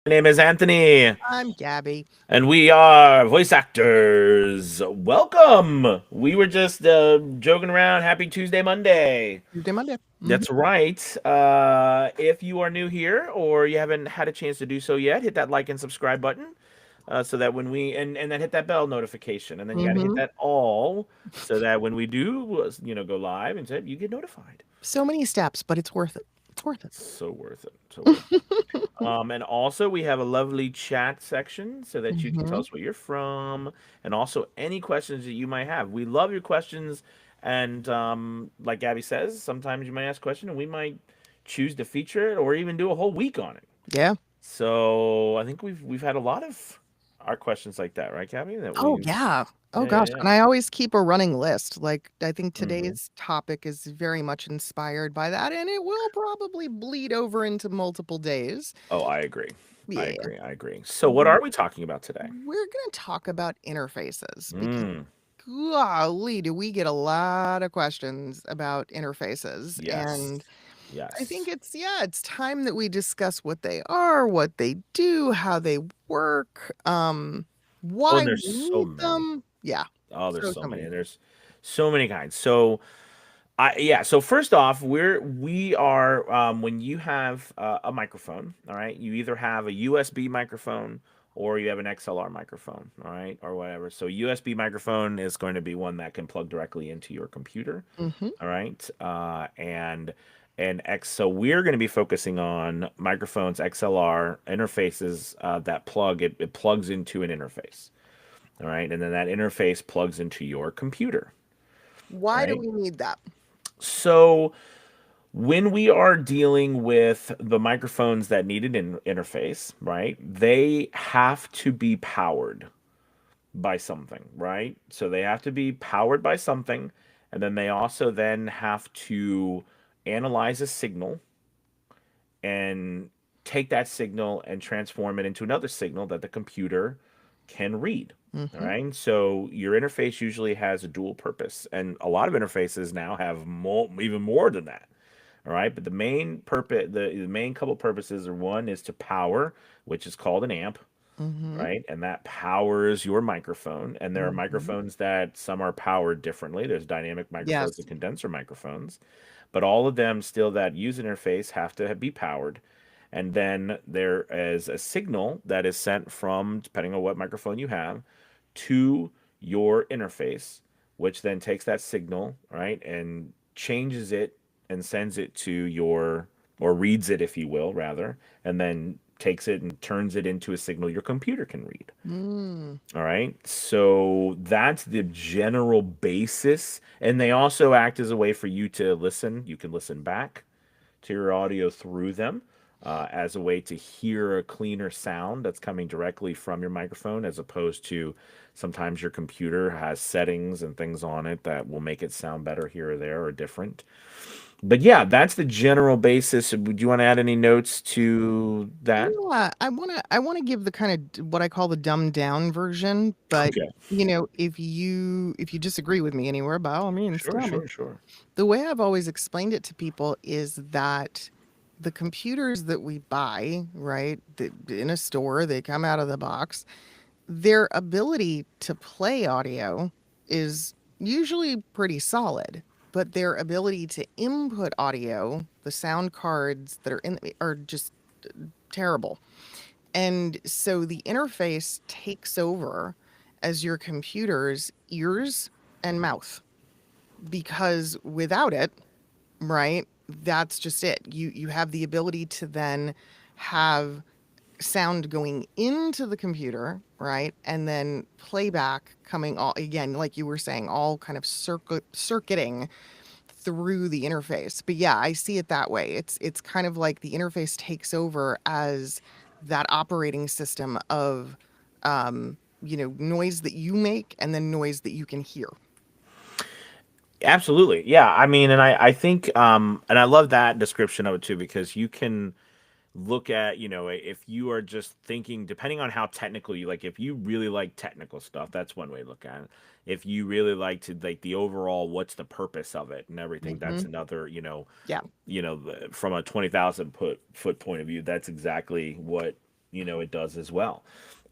My name is Anthony, I'm Gabby. and we are voice actors. Welcome. We were just joking around. Happy Tuesday, Monday. Tuesday, Monday. That's right. If you are new here or you haven't had a chance to do so yet, hit that like and subscribe button. So that when we and then hit that bell notification, and then you got to hit Mm-hmm. that all, so that when we do go live and you get notified. So many steps, but it's worth it. It's worth So worth it. So it. worth it. And also we have a lovely chat section so that you can tell Mm-hmm. us where you're from and also any questions that you might have. We love your questions, and like Gabby says, sometimes you might ask a question and we might choose to feature it or even do a whole week on it. Yeah. So I think we've had a lot of our questions like that, right, Gabby? That Oh, we've yeah. Oh, yeah, yeah, gosh. yeah. And I always keep a running list. Like, I think Hmm. today's topic is very much inspired by that, and it will probably bleed over into multiple days. Oh, I agree. I Yeah. agree. I agree. So what are we talking about today? We're going to talk about interfaces because, Mm, golly, do we get a lot of questions about interfaces. yes. And I think Yes. it's time that we discuss what they are, what they do, how they work, Oh, why and we there's so need many. them. Yeah, Oh, there's so so many. many. There's so many kinds. So so first off, we are when you have a microphone, all right, you either have a USB microphone or you have an XLR microphone, all right, or whatever. So USB microphone is going to be one that can plug directly into your computer, Mhm. all right, and X. So we're going to be focusing on microphones, XLR interfaces that it plugs into an interface, all right, and then that interface plugs into your computer, Why do right? we need that? So when we are dealing with the microphones that need an interface, right? They have to be powered by something, right? So they have to be powered by something, and then they also then have to analyze a signal and take that signal and transform it into another signal that the computer can read. All Mhm. right. So your interface usually has a dual purpose, and a lot of interfaces now have even more than that. All right. But the main purpose, the main couple purposes are one is to power, which is called an amp, Mhm. right? And that powers your microphone. And there are Mhm. microphones that some are powered differently. There's dynamic microphones Yes. and condenser microphones, but all of them still that use interface have to be powered. And then there is a signal that is sent from, depending on what microphone you have, to your interface, which then takes that signal, right, and changes it and sends it to your, or reads it, if you will, rather, and then takes it and turns it into a signal your computer can read. Mm. All right. So that's the general basis. And they also act as a way for you to listen. You can listen back to your audio through them as a way to hear a cleaner sound that's coming directly from your microphone, as opposed to sometimes your computer has settings and things on it that will make it sound better here or there or different. But yeah, that's the general basis. Would you want to add any notes to that? I wanna give the kinda what I call the dumbed down version, but, Okay. if you disagree with me anywhere, by all means, Sure, tell me. sure, sure. The way I've always explained it to people is that the computers that we buy, right, in a store, they come out of the box, their ability to play audio is usually pretty solid, but their ability to input audio, the sound cards that are are just terrible. And so the interface takes over as your computer's ears and mouth because without it, right? That's just it. You have the ability to then have sound going into the computer, right? And then playback coming all again, like you were saying, all kind of circuiting through the interface. But yeah, I see it that way. It's kind of like the interface takes over as that operating system of noise that you make and then noise that you can hear. Absolutely. Yeah. I mean, and I think, and I love that description of it too, because you can look at, if you are just thinking, depending on how technical you like, if you really like technical stuff, that's one way to look at it. If you really like to like the overall, what's the purpose of it and everything, that's Hmm. another, Yeah. from a 20,000 foot point of view, that's exactly what, it does as well.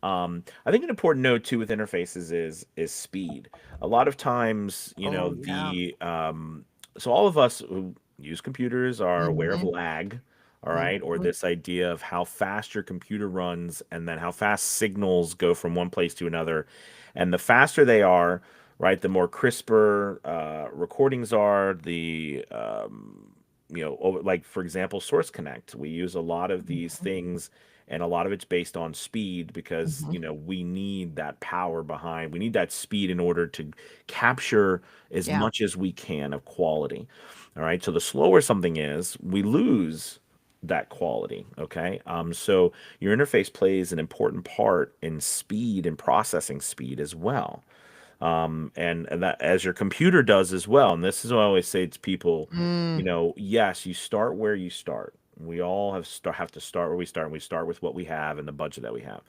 I think an important note too with interfaces is speed. A lot of times, Oh yeah. so all of us who use computers are aware of Hmm. lag, all right, or Hmm. this idea of how fast your computer runs and then how fast signals go from one place to another. And the faster they are, right, the more crisper recordings are, like for example, Source Connect. We use a lot of these things, and a lot of it's based on speed because Hmm. we need that power behind. We need that speed in order to capture as Yeah. much as we can of quality. All right. So the slower something is, we lose that quality. Okay. So your interface plays an important part in speed and processing speed as well, and that as your computer does as well. And this is what I always say to people, Mm. yes, you start where you start. We all have to start where we start, and we start with what we have and the budget that we have.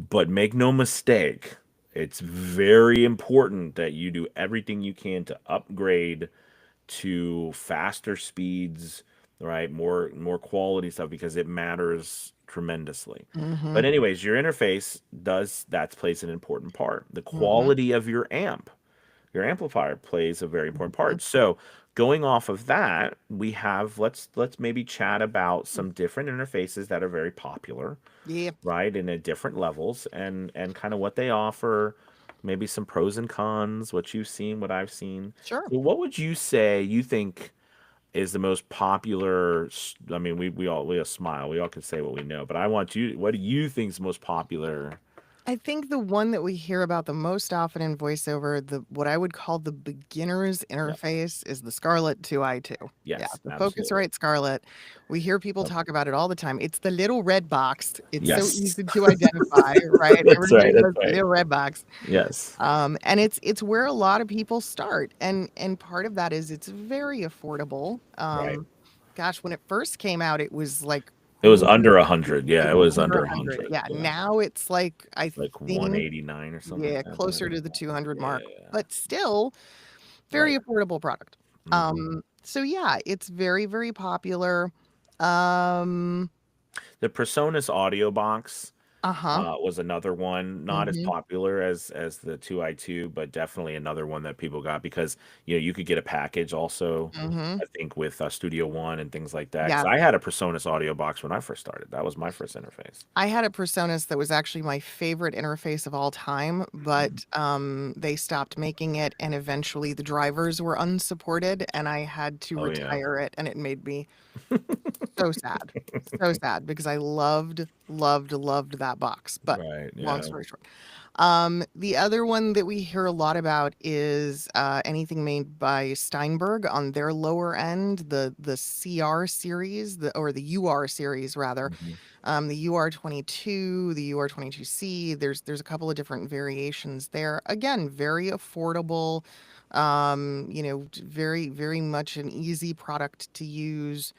But make no mistake, it's very important that you do everything you can to upgrade to faster speeds, right? More quality stuff because it matters tremendously. Hmm. But anyways, your interface does that plays an important part. The Hmm. quality of your amplifier plays a very important Hmm. part. So going off of that, we have let's maybe chat about some different interfaces that are very popular, Yeah. right? And at different levels and kind of what they offer, maybe some pros and cons, what you've seen, what I've seen. Sure. So what would you say you think is the most popular I mean, we all smile. We all can say what we know, but I want you what do you think is the most popular? I think the one that we hear about the most often in voiceover, the what I would call the beginner's Yes. interface, is the Scarlett 2i2. Yeah, Yes, the absolutely. Focusrite Scarlett. We hear people Yep. talk about it all the time. It's the little red box. It's so Yes. easy to identify, right? That's Everybody right. That's knows the right. little red box. Yes. And it's where a lot of people start, and part of that is it's very affordable. Right. Gosh, when it first came out, it was like It was under 100. it Yeah, it was was under under 100. 100. Yeah, Yeah. now it's like, I Like think, 189 or something like yeah, that. Something closer like to the that. 200 mark, Yeah. but still Right. very affordable product. Hmm. So yeah, it's very, very popular. Um, The Presonus audio box uh-huh. was another one, not as Hmm. popular as the 2i2, but definitely another one that people got because you could get a package also. Hmm. I think with Studio One and things like that. Because Yeah. I had a Presonus audio box when I first started. That was my first interface. I had a Presonus that was actually my favorite interface of all time, Mhm. but they stopped making it, and eventually the drivers were unsupported, and I had to Oh yeah. retire it, and it made me so sad. So sad because I loved, loved, loved that box. But Right. long Yeah. story short. The other one that we hear a lot about is anything made by Steinberg on their lower end, the CR series, or the UR series rather. Mhm. The UR22, the UR22C. There's a couple of different variations there. Again, very affordable. Very, very much an easy product to use.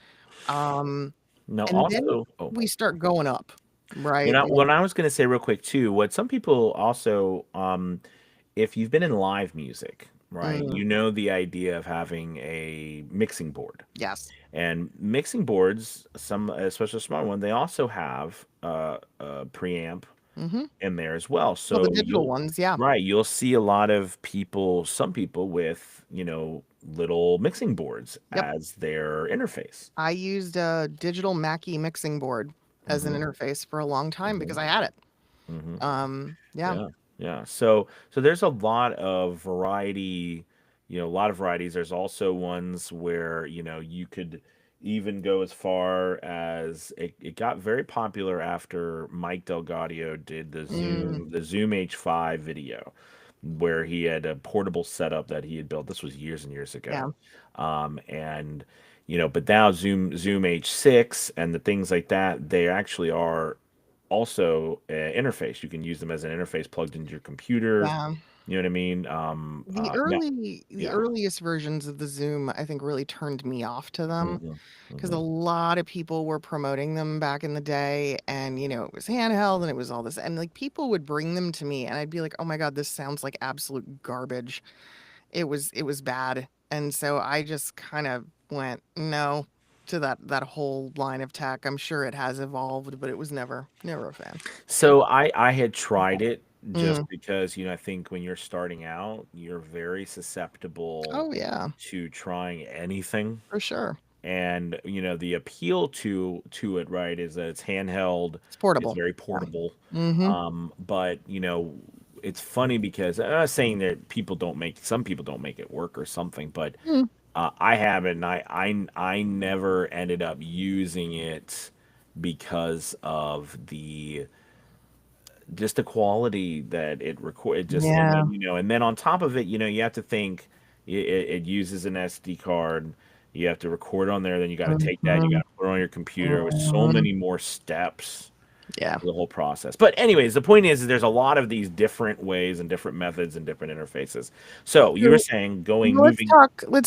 Um, Now and then also, oh, we start going up, when right? I Like, when I was gonna say real quick too, what some people also, if you've been in live music, right, mm, you know the idea of having a mixing board. yes. And mixing boards, some especially a smart one, they also have a preamp Hmm. in there as well. Well, the So digital ones, yeah. you'll see a lot of people, some people with, little mixing boards Yep. as their interface. I used a digital Mackie mixing board as an Hmm. interface for a long time Hmm. because I had it. Hmm. Yeah. Yeah, yeah. So there's a lot of variety, a lot of varieties. There's also ones where, you could even go as far as it got very popular after Mike Delgadio did Mm, the Zoom H5 video where he had a portable setup that he had built. This was years and years yeah. ago. And but now Zoom H6 and the things like that, they actually are also an interface. You can use them as an interface plugged into your computer. Yeah. You know what I mean? Now, The yeah. earliest versions of the Zoom, I think, really turned me off to them Hmm. because a Hmm. lot of people were promoting them back in the day, and it was handheld and it was all this, and like people would bring them to me, and I'd be like, "Oh my God, this sounds like absolute garbage." It was bad, and so I just kind of went, "No." to that whole line of tech. I'm sure it has evolved, but it was never a fan. So I had tried it just Mm. because, I think when you're starting out, you're very susceptible Oh yeah, to trying anything. for sure. And, the appeal to it, right, is that it's handheld, It's it's portable. very Yeah. portable. Mm-hmm. But, it's funny because I'm not saying that some people don't make it work or something, but Mm. I haven't, and I never ended up using it because of the quality that it record. It just, and Yeah. then and then on top of it, you have to think it uses an SD card. You have to record on there, then you got to take that, you got Mm-hmm. to put it on your computer with so Hmm. many more steps Yeah. to the whole process. But anyways, the point is there's a lot of these different ways and different methods and different interfaces. So you were So saying let's moving.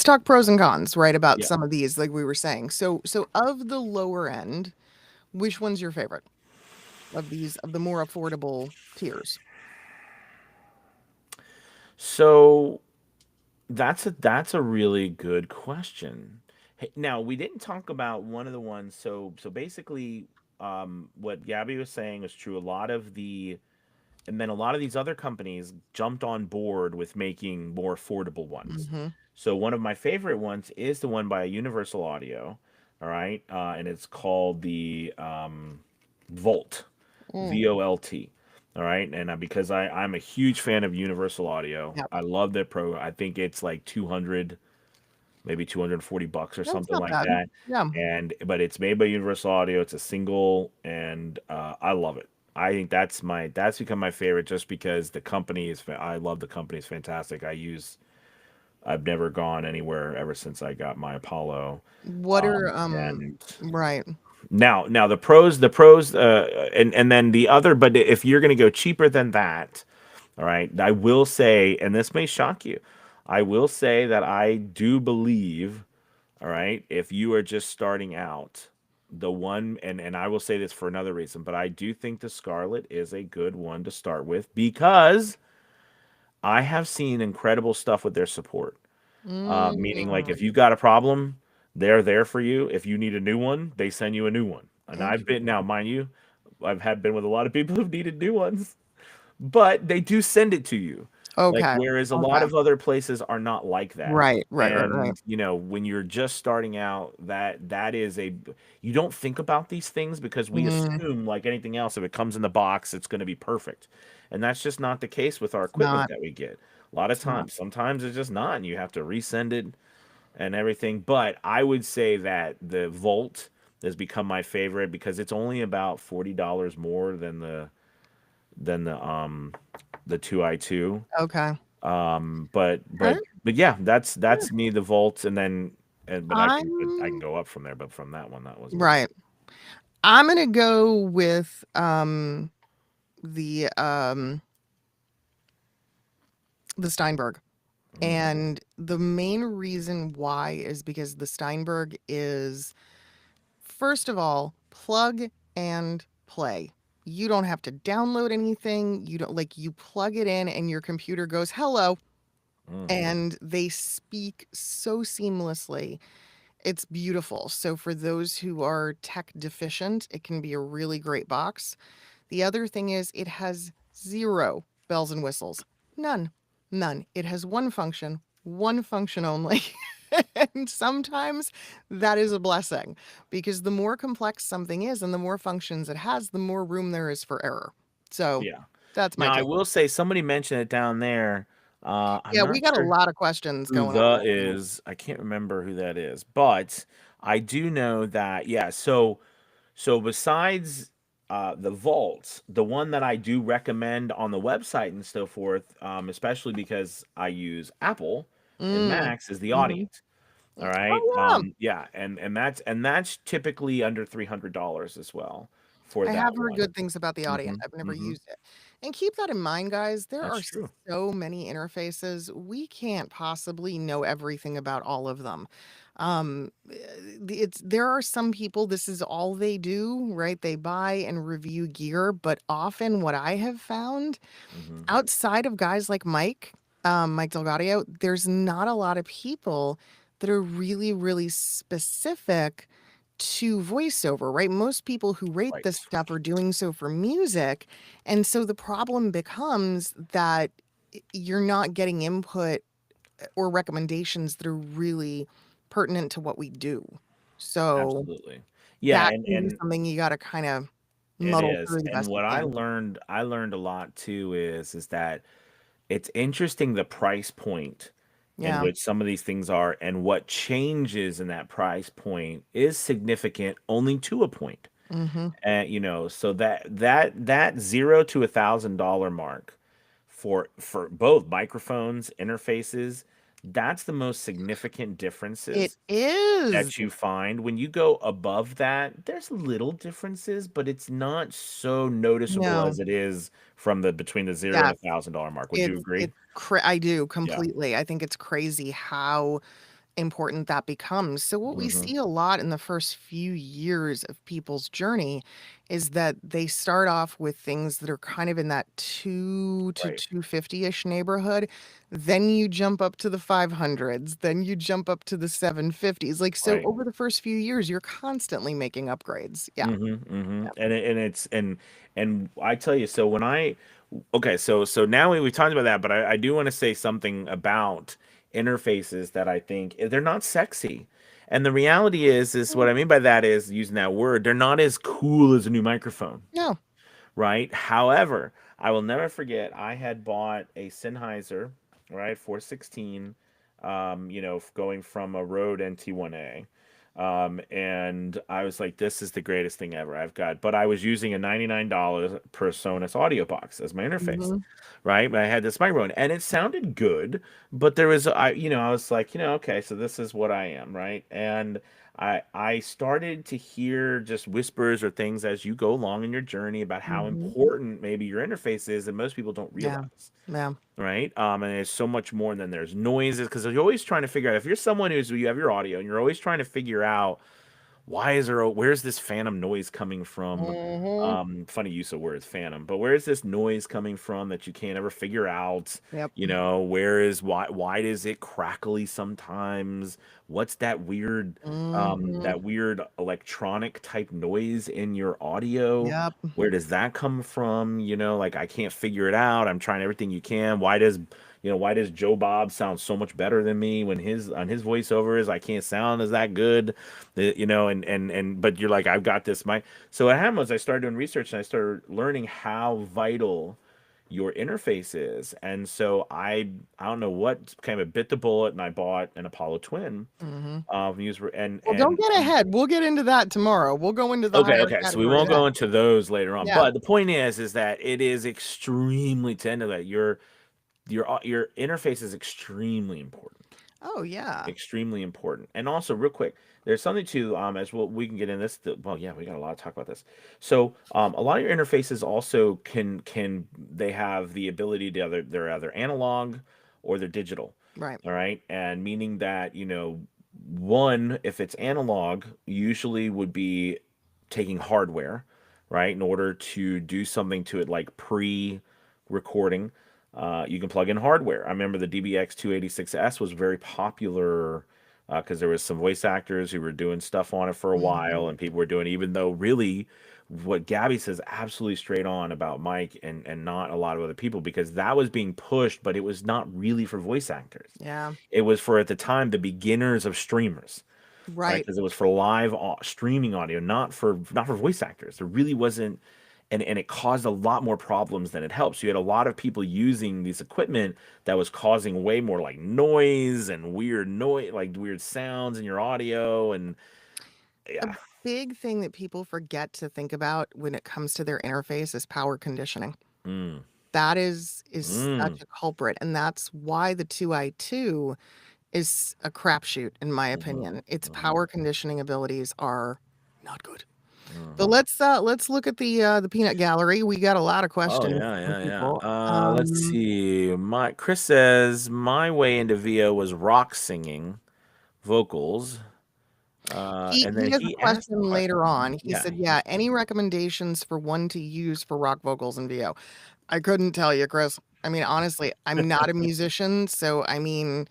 talk pros and cons, right? About Yeah. some of these, like we were saying. So of the lower end, which one's your favorite of these of the more affordable tiers? So that's a really good question. Hey, now we didn't talk about one of the ones. So basically, what Gabby was saying was true. And then a lot of these other companies jumped on board with making more affordable ones. Mm-hmm. So one of my favorite ones is the one by Universal Audio. All right, and it's called the Volt. Mm. VOLT. All right. And because I'm a huge fan of Universal Audio, Yep. I love their pro. I think it's like 200, maybe $240 or That's something not like bad. that. Yeah. But it's made by Universal Audio. It's a single, and I love it. I think that's become my favorite just because I love the company. It's fantastic. I've never gone anywhere ever since I got my Apollo. What are And right. now the pros, and then the other. But if you're going to go cheaper than that, all right, I will say, and this may shock you, I will say that I do believe, all right, if you are just starting out, the one, and I will say this for another reason, but I do think the Scarlet is a good one to start with because I have seen incredible stuff with their support. Meaning, like, Mm. if you got a problem, they're there for you. If you need a new one, they send you a new one. And I've been, now, Interesting. mind you, been with a lot of people who've needed new ones, but they do send it to you. Like, Okay. whereas a lot Okay. of other places are not like that. Right. And when you're just starting out, that is you don't think about these things because we Mm. assume, like anything else, if it comes in the box, it's going to be perfect. And that's just not the case with our It's equipment not. that we get. A lot of It's not. times, sometimes it's just not, and you have to resend it and everything. But I would say that the Volt has become my favorite because it's only about $40 more than the 2i2. Okay. But Okay. yeah, that's Yeah. that's me, the Volt, and then but I can I'm go up from there. But from that one, that was my right. I'm gonna go with the the Steinberg. mm, And the main reason why is because the Steinberg is, first of all, plug and play. You don't have to download anything. You don't, like, you plug it in and your computer goes, hello, mm. and they speak so seamlessly. It's beautiful. So for those who are tech deficient, it can be a really great box. The other thing is it has zero bells and whistles. None. None. It has one function only. And sometimes that is a blessing because the more complex something is and the more functions it has, the more room there is for error. So Yeah. that's my Now I take. will say somebody mentioned it down there. I'm Yeah, we not got a sure lot of questions who going on the right now. is. I can't remember who that is, but I do know that, yeah. So besides the vaults, the one that I do recommend on the website and so forth, especially because I use Apple and Mm. Macs, is the Hmm. Audient. All right. Oh yeah. Yeah, and that's typically under $300 as well for I that have heard one. good things about the Audient. Hmm. I've never Hmm. used it. And keep that in mind, guys. There That's are true. so many interfaces. We can't possibly know everything about all of them. There are some people, this is all they do, right? They buy and review gear, but often what I have found Hmm. outside of guys like Mike Delgadio, there's not a lot of people that are really, really specific to voiceover, right? Most people who rate Right. this stuff are doing so for music. And so the problem becomes that you're not getting input or recommendations that are really pertinent to what we do. So Absolutely. Yeah, that and can be and something you got to kind of it muddle is. through the And best you what can. I learned a lot too is that it's interesting the price point in Yeah. which some of these things are, and what changes in that price point is significant only to a point. Mm-hmm. And so that $0 to $1,000 mark for both microphones, interfaces, that's the most significant It differences is. that you find. When you go above that, there's little differences, but it's not so noticeable No. as it is from the between the zero and Yes. $1,000 mark. Would you agree? I do Yeah. completely. I think it's crazy how important that becomes. So what we Hmm. see a lot in the first few years of people's journey is that they start off with things that are kind of in that 2 to Right. 250-ish neighborhood. Then you jump up to the 500s, then you jump up to the 750s. Like so Right. over the first few years you're constantly making upgrades. Yeah. Mhm. Yeah. And I tell you, so when I okay, so now we talked about that, but I do want to say something about interfaces that I think they're not sexy. And the reality is what Mm, I mean by that is using that word, they're not as cool as a new microphone, no. right? However, I will never forget I had bought a Sennheiser, right, 416, going from a Rode NT1A. And I was like, this is the greatest thing ever I've got. But I was using a $99 PreSonus audio box as my interface, Mhm. right? But I had this microphone and it sounded good, but I was like, okay, so this is what I am, right? And I started to hear just whispers or things as you go along in your journey about how Mhm. important maybe your interface is, and most people don't Yeah. realize, Yeah. right? And there's so much more than there's noises because you're always trying to figure out if you're someone you have your audio and you're always trying to figure out where's this phantom noise coming from? Mhm. Funny use of words, phantom, but where's this noise coming from that you can't ever figure out? Yep. Why is it crackly sometimes? What's Mhm. that weird electronic type noise in your audio? Yep. Where does that come from? Like I can't figure it out. I'm trying everything you can. Why does Joe Bob sound so much better than me when his voiceovers I can't sound as that good? But you're like, I've got this mic. So what happened was I started doing research and I started learning how vital your interface is. And so I don't know what kind of bit the bullet and I bought an Apollo Twin Mhm. user Well, don't get ahead. We'll get into that tomorrow. We'll go into the higher okay, so we category won't then. go into those later on. Yeah. But the point is that it is extremely tender that your interface is extremely important. Oh, yeah. Extremely important. And also, real quick, there's something to as well we can get in this. Well, yeah, we got a lot to talk about this. So, a lot of your interfaces also can they have the ability to they're either analog or they're digital. Right. All right, and meaning that one, if it's analog, usually would be taking hardware, right, in order to do something to it like pre-recording. You can plug in hardware. I remember the DBX 286S was very popular because there was some voice actors who were doing stuff on it for a Mhm. while, and people were doing, even though really what Gabby says absolutely straight on about Mike and not a lot of other people, because that was being pushed, but it was not really for voice actors. Yeah. It was for, at the time, the beginners of streamers, right? Right. Because it was for live streaming audio, not for voice actors. There really wasn't, and it caused a lot more problems than it helped. So you had a lot of people using these equipment that was causing way more like noise and weird noise, like weird sounds in your audio, and A yeah. big thing that people forget to think about when it comes to their interface is power conditioning. Mm, That is such mm, a culprit, and that's why the 2i2 is a crapshoot, in my mhm, opinion. Its mhm, power conditioning abilities are not good. But mhm. let's look at the peanut gallery. We got a lot of Oh questions yeah, from yeah, yeah. people. Let's see. My Chris says my way into VO was rock singing vocals. And He then has a he asked question a later question. on. He Yeah, said, "Yeah, any recommendations for one to use for rock vocals in VO?" I couldn't tell you, Chris. I mean, honestly, I'm not a musician, so I mean,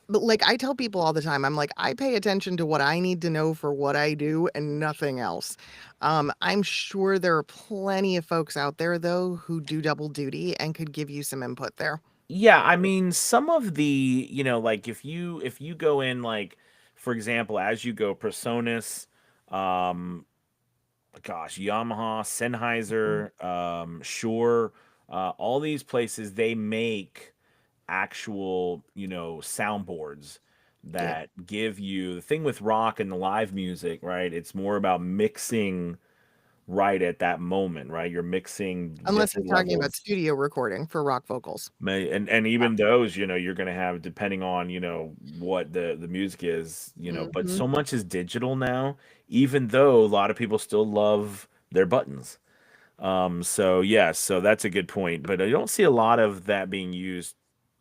But like I tell people all the time, I'm like, I pay attention to what I need to know for what I do and nothing else. I'm sure there are plenty of folks out there though who do double duty and could give you some input there. Yeah, I mean, some of the, like if you go in like, for example, as you go Presonus, um, gosh, Yamaha, Mhm. Sennheiser, Shure, all these places they make actual, soundboards Yeah. that give you the thing with rock and the live music, right? It's more about mixing right at that moment, right? You're mixing Unless he's different talking about levels. studio recording for rock vocals. And even those, you're gonna have depending on, what the music is, but Hmm. so much is digital now, even though a lot of people still love their buttons. So yes, so that's a good point, but I don't see a lot of that being used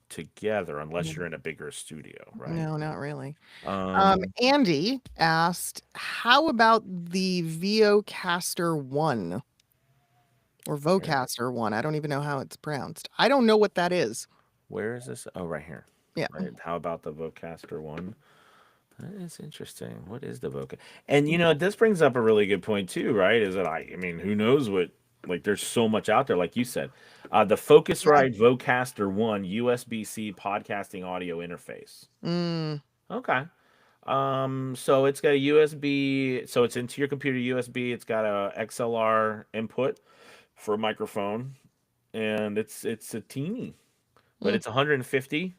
together unless you're in a bigger studio, right? No, not really. Um, Andy asked, how about the Vocaster 1 or where, Vocaster 1? I don't even know how it's pronounced. I don't know what that is. where is this? Oh, right here. Yeah. Right. How about the Vocaster one? That is interesting. What is the Voca? And this brings up a really good point too, right? Is that I mean, who knows what? Like, there's so much out there, like you said. The Yeah. Focusrite Vocaster One USB-C podcasting audio interface. Mm, Okay. So it's got a USB, so it's into your computer USB. It's got a XLR input for a microphone, and it's a teeny, but mm, it's 150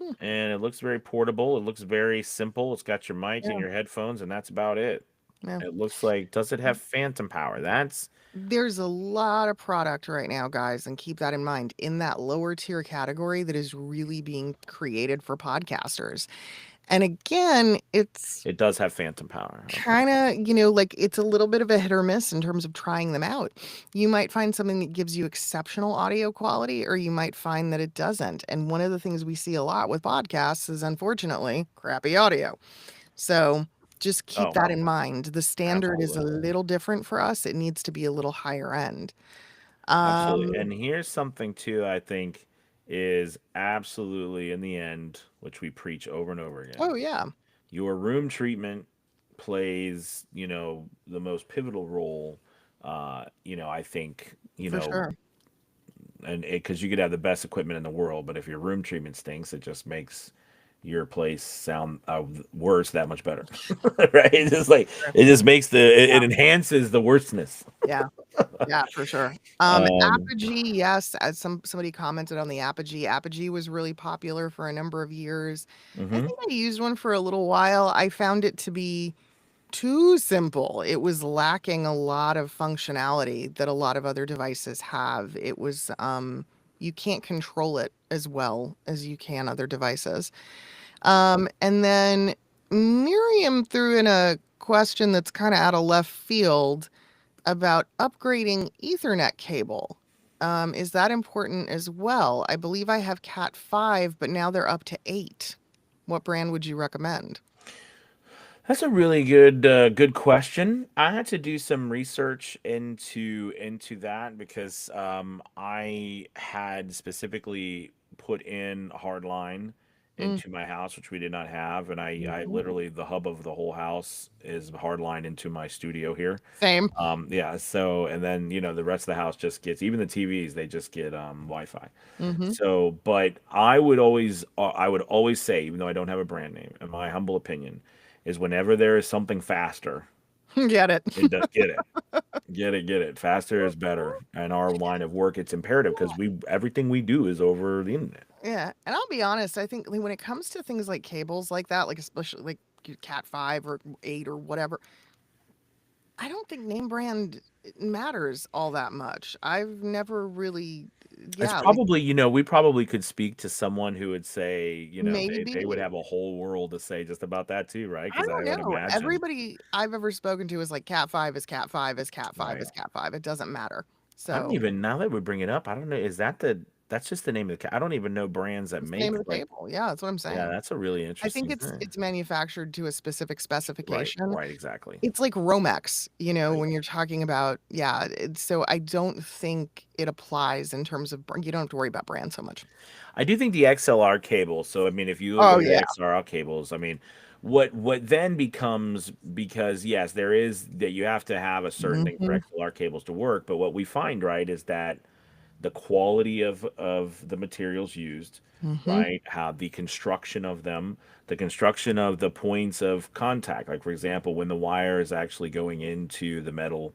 mm, and it looks very portable. It looks very simple. It's got your mic and yeah. your headphones, and that's about it. Yeah. It looks like, does it have phantom power? That's There's a lot of product right now, guys, and keep that in mind in that lower tier category that is really being created for podcasters. And again, it's it does have phantom power. Okay. kind of, like it's a little bit of a hit or miss in terms of trying them out. You might find something that gives you exceptional audio quality, or you might find that it doesn't. And one of the things we see a lot with podcasts is unfortunately crappy audio. So just keep Oh that well, in mind. The standard is a absolutely. little different for us. It needs to be a little higher end. Absolutely. Um, And here's something too that I think is absolutely in the end, which we preach over and over again. oh yeah, Your room treatment plays, the most pivotal role. I think, for sure. and because you could have the best equipment in the world, but if your room treatment stinks, it just makes your place sound worse that much better, right? It's just like Sure. it just makes Yeah, it enhances the worstness. yeah, yeah, for sure. Um, Apogee, yes, as somebody commented on the Apogee. Apogee was really popular for a number of years. I hmm think I used one for a little while. I found it to be too simple. It was lacking a lot of functionality that a lot of other devices have. It was you can't control it as well as you can other devices. And then Miriam threw in a question that's kind of out of left field about upgrading Ethernet cable. Is that important as well? I believe I have Cat 5, but now they're up to 8. What brand would you recommend? that's a really good question. I had to do some research into that because I had specifically put in hardline Mm, into my house, which we did not have, and I mhm. literally the hub of the whole house is hardline into my studio here. Same. Yeah, so and then the rest of the house just gets, even the TVs, they just get Wi-Fi. Hmm. So, but I would always say, even though I don't have a brand name, in my humble opinion, is whenever there is something faster, Get it. it does get it. Get it. Faster is better. In our line of work, it's imperative because we everything we do is over the internet. Yeah, and I'll be honest, I think like, when it comes to things like cables like that, like especially like your Cat 5 or 8 or whatever, I don't think name brand matters all that much. I've never really, It's yeah, like probably, we probably could speak to someone who would say, they would maybe, have a whole world to say just about that too, right? I Because I don't would know. imagine, Everybody I've ever spoken to is like Cat 5 is Cat 5 is Cat 5 right? is Cat 5. It doesn't matter. I don't So, even, now that we bring it up, I don't know. Is that That's just the name of the. I don't even know brands that It's the make name of the like. cable. Yeah, that's what I'm Yeah, saying. that's a really I think interesting thing. it's manufactured to a specific Right, specification. right, exactly. It's like Romex, Right. when you're talking about, yeah, so I don't think it applies in terms of you don't have to worry about brand so much. I do think the XLR cable. So I mean, if you look Oh at the yeah. XLR cables, I mean, what then becomes, because yes, there is that you have to have a certain thing for Mhm. XLR cables to work. But what we find, right, is that the quality of the materials used, Mhm. right, how the construction of them, the construction of the points of contact, like for example, when the wire is actually going into the metal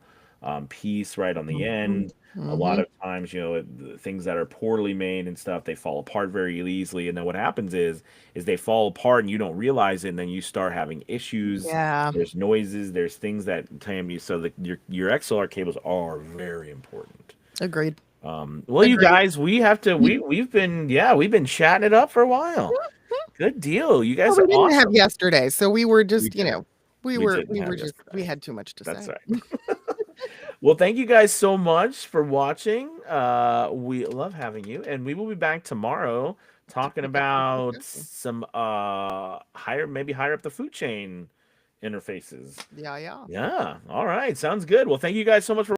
piece right on the Mhm. end. A lot Mhm. of times, the things that are poorly made and stuff, they fall apart very easily. And then what happens is they fall apart and you don't realize it, and then you start having issues. Yeah. There's noises, there's things that tell you. So your XLR cables are very important. Agreed. Well, you Agreed. guys, we have to. We've been chatting it up for a while. Good deal. You Well, guys we are didn't have awesome. yesterday, so we were We just, didn't. we We were didn't we have were just we yesterday. had too much to That's say. right. Well, thank you guys so much for watching. We love having you, and we will be back tomorrow talking Pick up some about discussion. some maybe higher up the food chain interfaces. Yeah, yeah. Yeah. All right. Sounds good. Well, thank you guys so much for